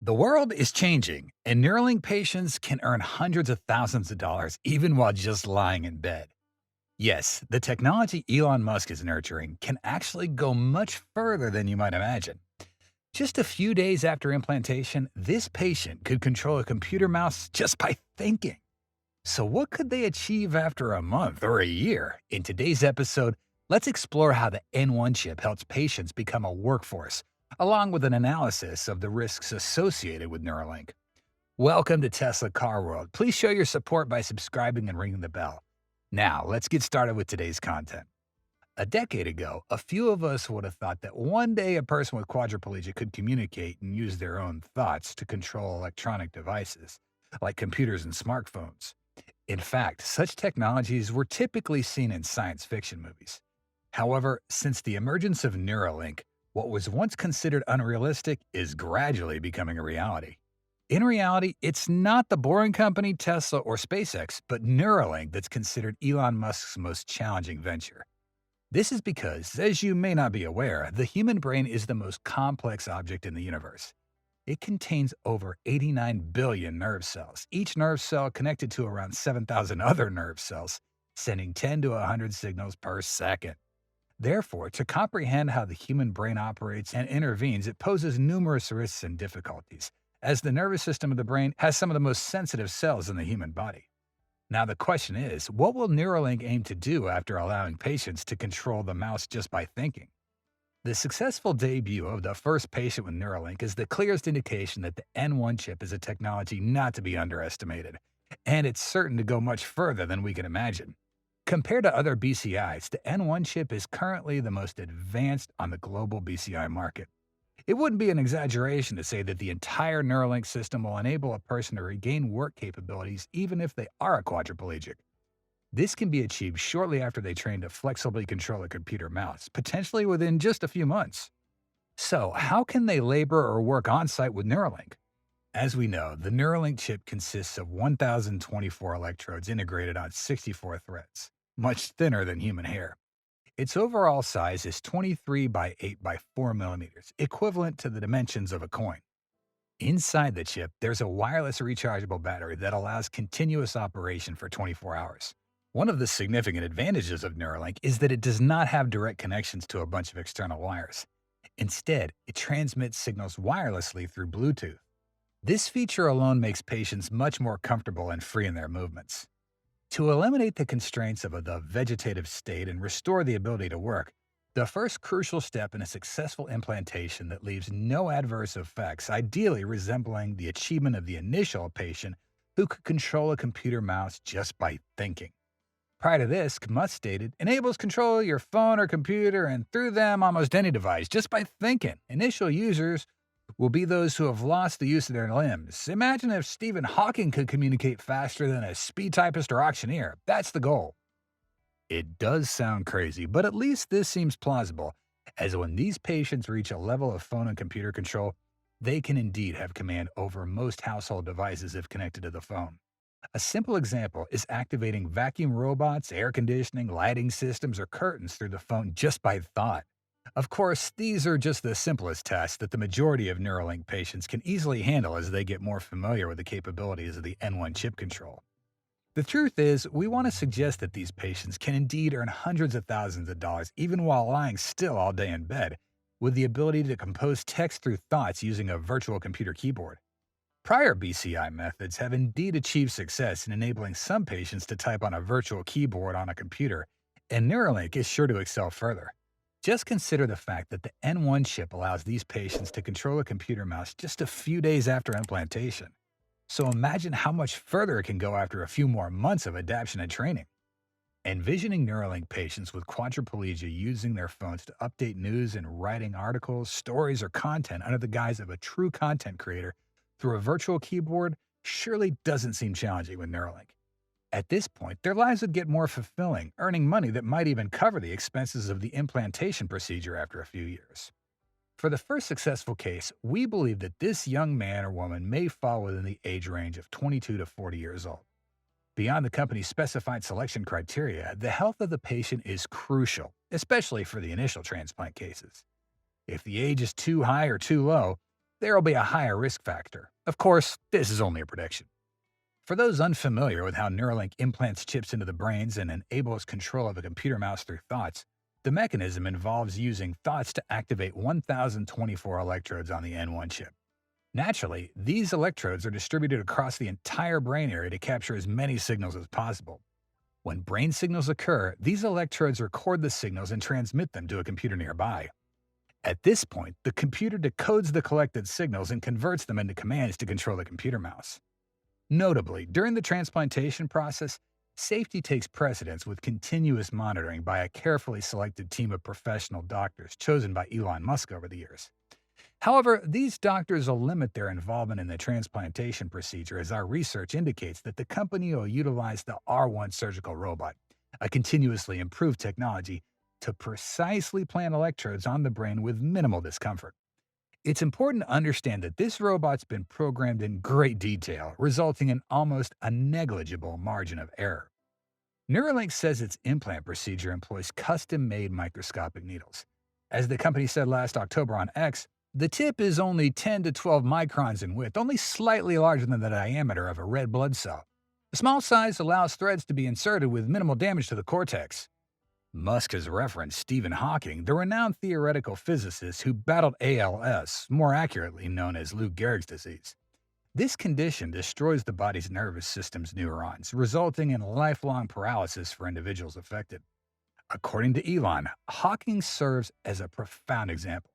The world is changing, and Neuralink patients can earn hundreds of thousands of dollars even while just lying in bed. Yes, the technology Elon Musk is nurturing can actually go much further than you might imagine. Just a few days after implantation, this patient could control a computer mouse just by thinking. So, what could they achieve after a month or a year? In today's episode, let's explore how the N1 chip helps patients become a workforce, along with an analysis of the risks associated with Neuralink. Welcome to Tesla Car World. Please show your support by subscribing and ringing the bell. Now, let's get started with today's content. A decade ago, a few of us would have thought that one day a person with quadriplegic could communicate and use their own thoughts to control electronic devices, like computers and smartphones. In fact, such technologies were typically seen in science fiction movies. However, since the emergence of Neuralink, what was once considered unrealistic is gradually becoming a reality. In reality, it's not the boring company Tesla or SpaceX, but Neuralink that's considered Elon Musk's most challenging venture. This is because, as you may not be aware, the human brain is the most complex object in the universe. It contains over 89 billion nerve cells, each nerve cell connected to around 7,000 other nerve cells, sending 10 to 100 signals per second. Therefore, to comprehend how the human brain operates and intervenes, it poses numerous risks and difficulties, as the nervous system of the brain has some of the most sensitive cells in the human body. Now, the question is, what will Neuralink aim to do after allowing patients to control the mouse just by thinking? The successful debut of the first patient with Neuralink is the clearest indication that the N1 chip is a technology not to be underestimated, and it's certain to go much further than we can imagine. Compared to other BCIs, the N1 chip is currently the most advanced on the global BCI market. It wouldn't be an exaggeration to say that the entire Neuralink system will enable a person to regain work capabilities even if they are a quadriplegic. This can be achieved shortly after they train to flexibly control a computer mouse, potentially within just a few months. So, how can they labor or work on site with Neuralink? As we know, the Neuralink chip consists of 1,024 electrodes integrated on 64 threads, much thinner than human hair. Its overall size is 23 by 8 by 4 millimeters, equivalent to the dimensions of a coin. Inside the chip, there's a wireless rechargeable battery that allows continuous operation for 24 hours. One of the significant advantages of Neuralink is that it does not have direct connections to a bunch of external wires. Instead, it transmits signals wirelessly through Bluetooth. This feature alone makes patients much more comfortable and free in their movements. To eliminate the constraints of the vegetative state and restore the ability to work, the first crucial step in a successful implantation that leaves no adverse effects, ideally resembling the achievement of the initial patient who could control a computer mouse just by thinking. Prior to this, Musk stated, enables control of your phone or computer and through them almost any device just by thinking. Initial users will be those who have lost the use of their limbs. Imagine if Stephen Hawking could communicate faster than a speed typist or auctioneer. That's the goal. It does sound crazy, but at least this seems plausible, as when these patients reach a level of phone and computer control, they can indeed have command over most household devices if connected to the phone. A simple example is activating vacuum robots, air conditioning, lighting systems, or curtains through the phone just by thought. Of course, these are just the simplest tasks that the majority of Neuralink patients can easily handle as they get more familiar with the capabilities of the N1 chip control. The truth is, we want to suggest that these patients can indeed earn hundreds of thousands of dollars even while lying still all day in bed, with the ability to compose text through thoughts using a virtual computer keyboard. Prior BCI methods have indeed achieved success in enabling some patients to type on a virtual keyboard on a computer, and Neuralink is sure to excel further. Just consider the fact that the N1 chip allows these patients to control a computer mouse just a few days after implantation. So imagine how much further it can go after a few more months of adaptation and training. Envisioning Neuralink patients with quadriplegia using their phones to update news and writing articles, stories, or content under the guise of a true content creator through a virtual keyboard surely doesn't seem challenging with Neuralink. At this point, their lives would get more fulfilling, earning money that might even cover the expenses of the implantation procedure after a few years. For the first successful case, we believe that this young man or woman may fall within the age range of 22 to 40 years old. Beyond the company's specified selection criteria, the health of the patient is crucial, especially for the initial transplant cases. If the age is too high or too low, there will be a higher risk factor. Of course, this is only a prediction. For those unfamiliar with how Neuralink implants chips into the brains and enables control of a computer mouse through thoughts, the mechanism involves using thoughts to activate 1,024 electrodes on the N1 chip. Naturally, these electrodes are distributed across the entire brain area to capture as many signals as possible. When brain signals occur, these electrodes record the signals and transmit them to a computer nearby. At this point, the computer decodes the collected signals and converts them into commands to control the computer mouse. Notably, during the transplantation process, safety takes precedence with continuous monitoring by a carefully selected team of professional doctors chosen by Elon Musk over the years. However, these doctors will limit their involvement in the transplantation procedure as our research indicates that the company will utilize the R1 surgical robot, a continuously improved technology, to precisely plant electrodes on the brain with minimal discomfort. It's important to understand that this robot's been programmed in great detail, resulting in almost a negligible margin of error. Neuralink says its implant procedure employs custom-made microscopic needles. As the company said last October on X, the tip is only 10 to 12 microns in width, only slightly larger than the diameter of a red blood cell. The small size allows threads to be inserted with minimal damage to the cortex. Musk has referenced Stephen Hawking, the renowned theoretical physicist who battled ALS, more accurately known as Lou Gehrig's disease. This condition destroys the body's nervous system's neurons, resulting in lifelong paralysis for individuals affected. According to Elon, Hawking serves as a profound example.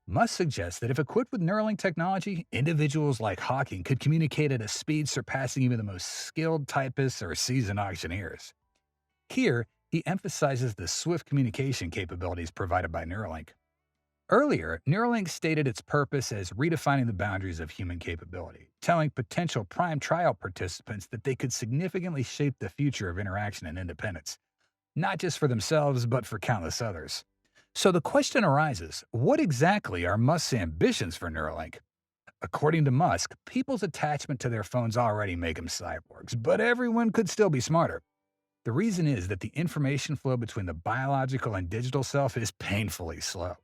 Musk suggests that if equipped with Neuralink technology, individuals like Hawking could communicate at a speed surpassing even the most skilled typists or seasoned auctioneers. Here, he emphasizes the swift communication capabilities provided by Neuralink. Earlier, Neuralink stated its purpose as redefining the boundaries of human capability, telling potential prime trial participants that they could significantly shape the future of interaction and independence, not just for themselves, but for countless others. So the question arises, what exactly are Musk's ambitions for Neuralink? According to Musk, people's attachment to their phones already make them cyborgs, but everyone could still be smarter. The reason is that the information flow between the biological and digital self is painfully slow.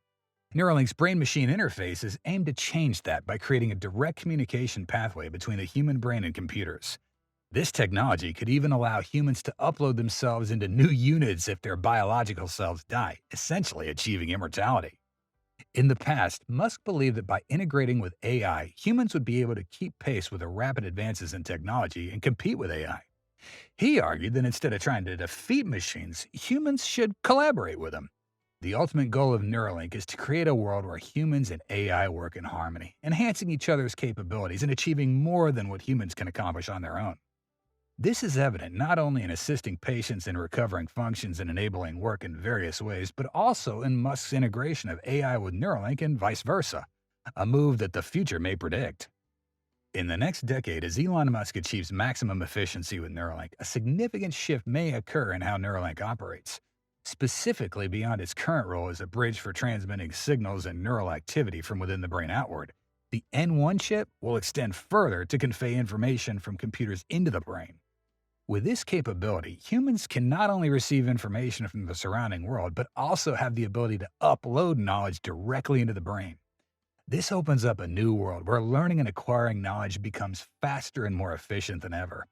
Neuralink's brain-machine interface is aimed to change that by creating a direct communication pathway between the human brain and computers. This technology could even allow humans to upload themselves into new units if their biological selves die, essentially achieving immortality. In the past, Musk believed that by integrating with AI, humans would be able to keep pace with the rapid advances in technology and compete with AI. He argued that instead of trying to defeat machines, humans should collaborate with them. The ultimate goal of Neuralink is to create a world where humans and AI work in harmony, enhancing each other's capabilities and achieving more than what humans can accomplish on their own. This is evident not only in assisting patients in recovering functions and enabling work in various ways, but also in Musk's integration of AI with Neuralink and vice versa, a move that the future may predict. In the next decade, as Elon Musk achieves maximum efficiency with Neuralink, a significant shift may occur in how Neuralink operates, specifically beyond its current role as a bridge for transmitting signals and neural activity from within the brain outward. The N1 chip will extend further to convey information from computers into the brain. With this capability, humans can not only receive information from the surrounding world, but also have the ability to upload knowledge directly into the brain. This opens up a new world where learning and acquiring knowledge becomes faster and more efficient than ever.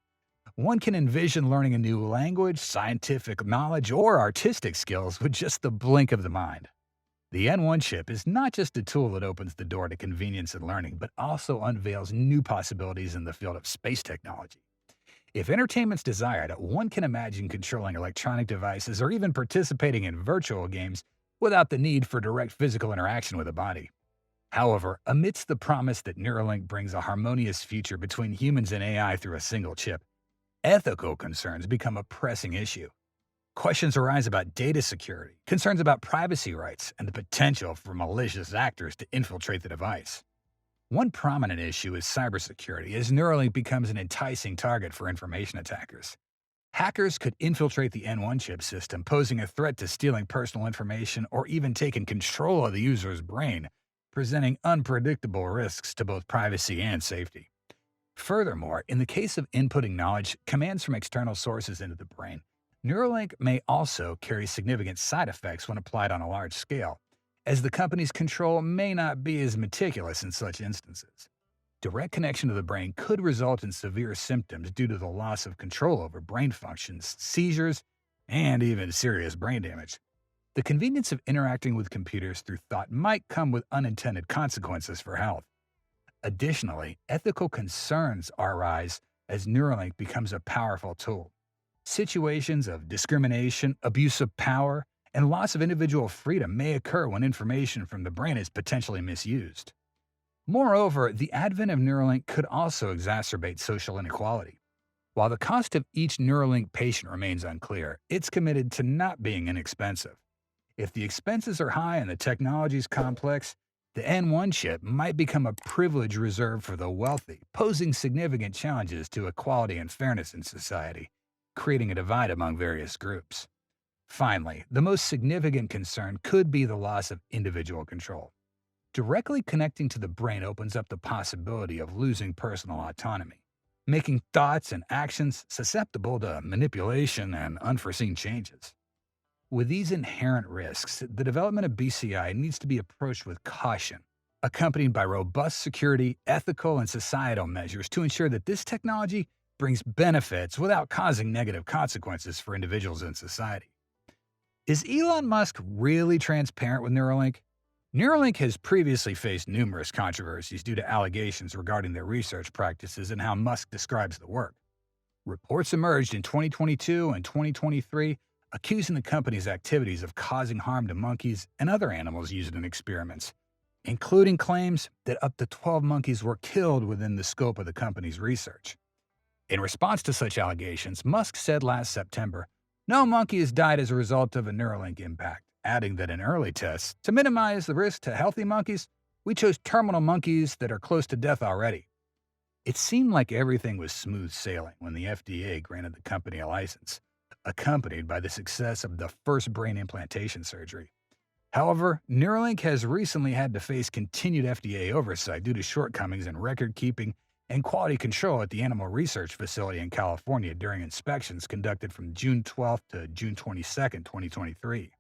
One can envision learning a new language, scientific knowledge, or artistic skills with just the blink of the mind. The N1 chip is not just a tool that opens the door to convenience and learning, but also unveils new possibilities in the field of space technology. If entertainment's desired, one can imagine controlling electronic devices or even participating in virtual games without the need for direct physical interaction with the body. However, amidst the promise that Neuralink brings a harmonious future between humans and AI through a single chip, ethical concerns become a pressing issue. Questions arise about data security, concerns about privacy rights, and the potential for malicious actors to infiltrate the device. One prominent issue is cybersecurity, as Neuralink becomes an enticing target for information attackers. Hackers could infiltrate the N1 chip system, posing a threat to stealing personal information or even taking control of the user's brain, presenting unpredictable risks to both privacy and safety. Furthermore, in the case of inputting knowledge, commands from external sources into the brain, Neuralink may also carry significant side effects when applied on a large scale. as the company's control may not be as meticulous in such instances. Direct connection to the brain could result in severe symptoms due to the loss of control over brain functions, seizures, and even serious brain damage. The convenience of interacting with computers through thought might come with unintended consequences for health. Additionally, ethical concerns arise as Neuralink becomes a powerful tool. Situations of discrimination, abuse of power, and loss of individual freedom may occur when information from the brain is potentially misused. Moreover, the advent of Neuralink could also exacerbate social inequality. While the cost of each Neuralink patient remains unclear, it's committed to not being inexpensive. If the expenses are high and the technology is complex, the N1 chip might become a privilege reserved for the wealthy, posing significant challenges to equality and fairness in society, creating a divide among various groups. Finally, the most significant concern could be the loss of individual control. Directly connecting to the brain opens up the possibility of losing personal autonomy, making thoughts and actions susceptible to manipulation and unforeseen changes. With these inherent risks, the development of BCI needs to be approached with caution, accompanied by robust security, ethical, and societal measures to ensure that this technology brings benefits without causing negative consequences for individuals and society. Is Elon Musk really transparent with Neuralink? Neuralink has previously faced numerous controversies due to allegations regarding their research practices and how Musk describes the work. Reports emerged in 2022 and 2023 accusing the company's activities of causing harm to monkeys and other animals used in experiments, including claims that up to 12 monkeys were killed within the scope of the company's research. In response to such allegations, Musk said last September, "No monkey has died as a result of a Neuralink impact," adding that in early tests, to minimize the risk to healthy monkeys, we chose terminal monkeys that are close to death already. It seemed like everything was smooth sailing when the FDA granted the company a license, accompanied by the success of the first brain implantation surgery. However, Neuralink has recently had to face continued FDA oversight due to shortcomings in record keeping and quality control at the Animal Research Facility in California during inspections conducted from June 12 to June 22, 2023.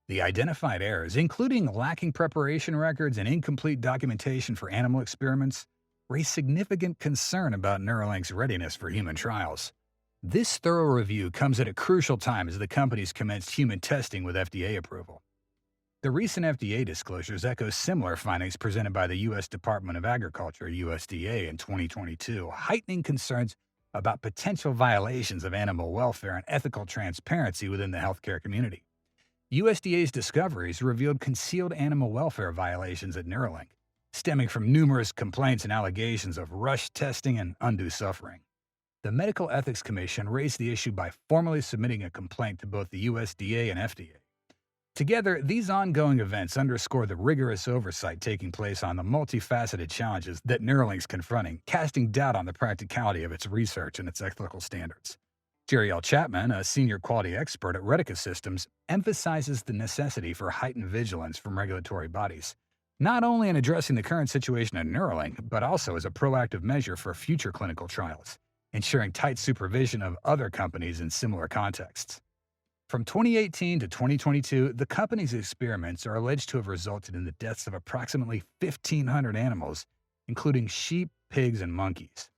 The identified errors, including lacking preparation records and incomplete documentation for animal experiments, raise significant concern about Neuralink's readiness for human trials. This thorough review comes at a crucial time as the company's commenced human testing with FDA approval. The recent FDA disclosures echo similar findings presented by the U.S. Department of Agriculture, USDA, in 2022, heightening concerns about potential violations of animal welfare and ethical transparency within the healthcare community. USDA's discoveries revealed concealed animal welfare violations at Neuralink, stemming from numerous complaints and allegations of rushed testing and undue suffering. The Medical Ethics Commission raised the issue by formally submitting a complaint to both the USDA and FDA. Together, these ongoing events underscore the rigorous oversight taking place on the multifaceted challenges that Neuralink's confronting, casting doubt on the practicality of its research and its ethical standards. Jerry L. Chapman, a senior quality expert at Retica Systems, emphasizes the necessity for heightened vigilance from regulatory bodies, not only in addressing the current situation at Neuralink, but also as a proactive measure for future clinical trials, ensuring tight supervision of other companies in similar contexts. From 2018 to 2022, the company's experiments are alleged to have resulted in the deaths of approximately 1,500 animals, including sheep, pigs, and monkeys.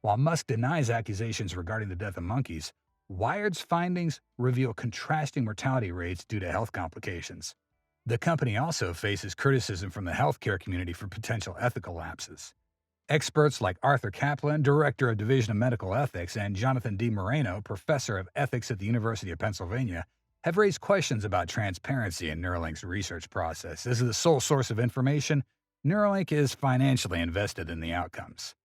While Musk denies accusations regarding the death of monkeys, Wired's findings reveal contrasting mortality rates due to health complications. The company also faces criticism from the healthcare community for potential ethical lapses. Experts like Arthur Kaplan, Director of Division of Medical Ethics, and Jonathan D. Moreno, Professor of Ethics at the University of Pennsylvania, have raised questions about transparency in Neuralink's research process. As the sole source of information, Neuralink is financially invested in the outcomes.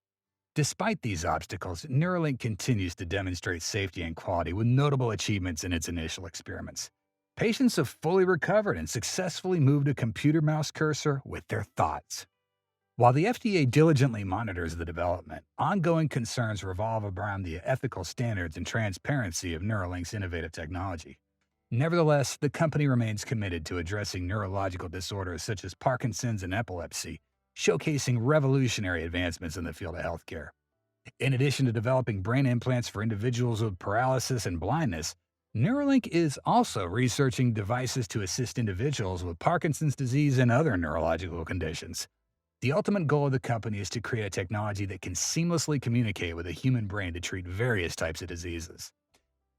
Despite these obstacles, Neuralink continues to demonstrate safety and quality with notable achievements in its initial experiments. Patients have fully recovered and successfully moved a computer mouse cursor with their thoughts. While the FDA diligently monitors the development, ongoing concerns revolve around the ethical standards and transparency of Neuralink's innovative technology. Nevertheless, the company remains committed to addressing neurological disorders such as Parkinson's and epilepsy, showcasing revolutionary advancements in the field of healthcare. In addition to developing brain implants for individuals with paralysis and blindness, Neuralink is also researching devices to assist individuals with Parkinson's disease and other neurological conditions. The ultimate goal of the company is to create a technology that can seamlessly communicate with a human brain to treat various types of diseases.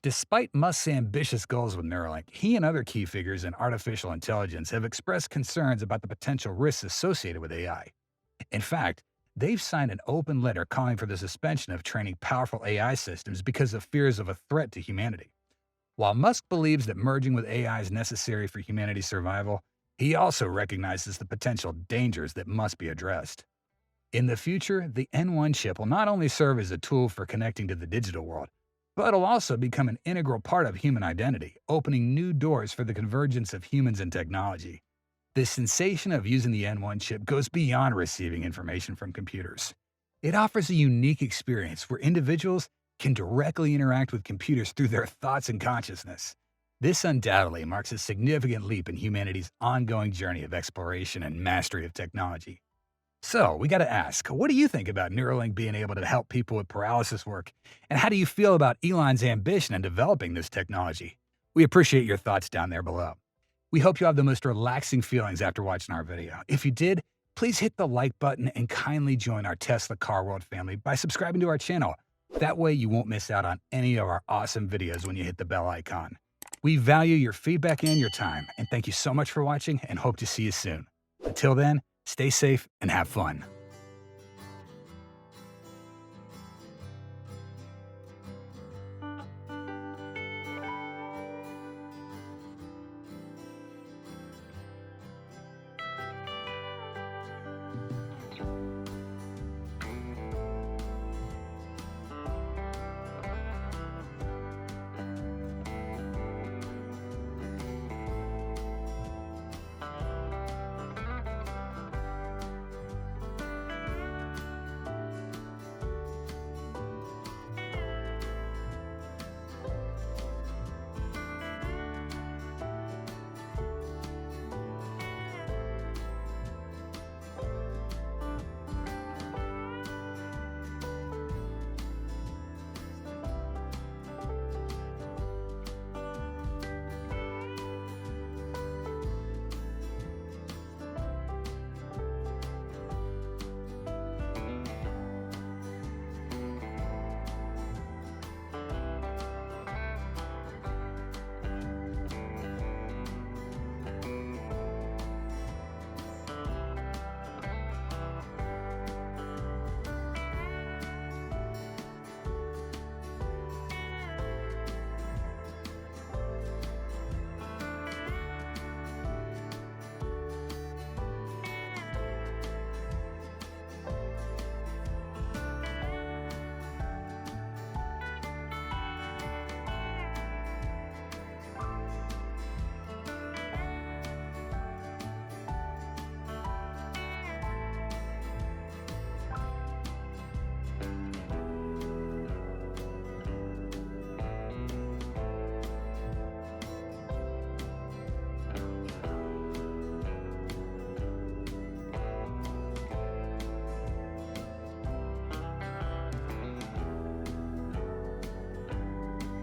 Despite Musk's ambitious goals with Neuralink, he and other key figures in artificial intelligence have expressed concerns about the potential risks associated with AI. In fact, they've signed an open letter calling for the suspension of training powerful AI systems because of fears of a threat to humanity. While Musk believes that merging with AI is necessary for humanity's survival, he also recognizes the potential dangers that must be addressed. In the future, the N1 chip will not only serve as a tool for connecting to the digital world, but it'll also become an integral part of human identity, opening new doors for the convergence of humans and technology. The sensation of using the N1 chip goes beyond receiving information from computers. It offers a unique experience where individuals can directly interact with computers through their thoughts and consciousness. This undoubtedly marks a significant leap in humanity's ongoing journey of exploration and mastery of technology. So, we got to ask, what do you think about Neuralink being able to help people with paralysis work? And how do you feel about Elon's ambition in developing this technology? We appreciate your thoughts down there below. We hope you have the most relaxing feelings after watching our video. If you did, please hit the like button and kindly join our Tesla Car World family by subscribing to our channel. That way you won't miss out on any of our awesome videos when you hit the bell icon. We value your feedback and your time, and thank you so much for watching and hope to see you soon. Until then, stay safe and have fun.